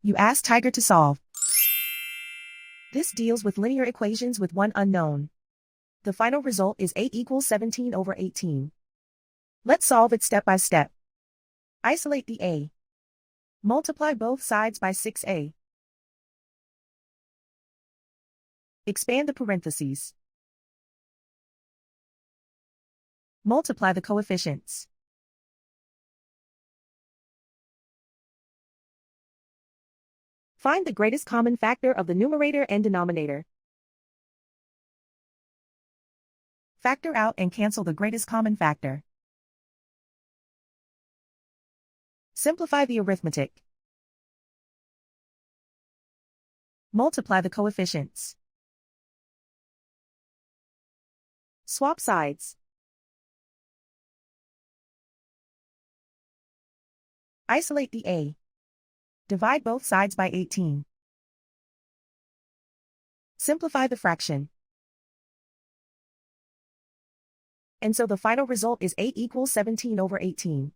You ask Tiger to solve. This deals with linear equations with one unknown. The final result is 8 equals 17 over 18. Let's solve it step by step. Isolate the a. Multiply both sides by 6a. Expand the parentheses. Multiply the coefficients. Find the greatest common factor of the numerator and denominator. Factor out and cancel the greatest common factor. Simplify the arithmetic. Multiply the coefficients. Swap sides. Isolate the a. Divide both sides by 18. Simplify the fraction. And so the final result is 8 equals 17 over 18.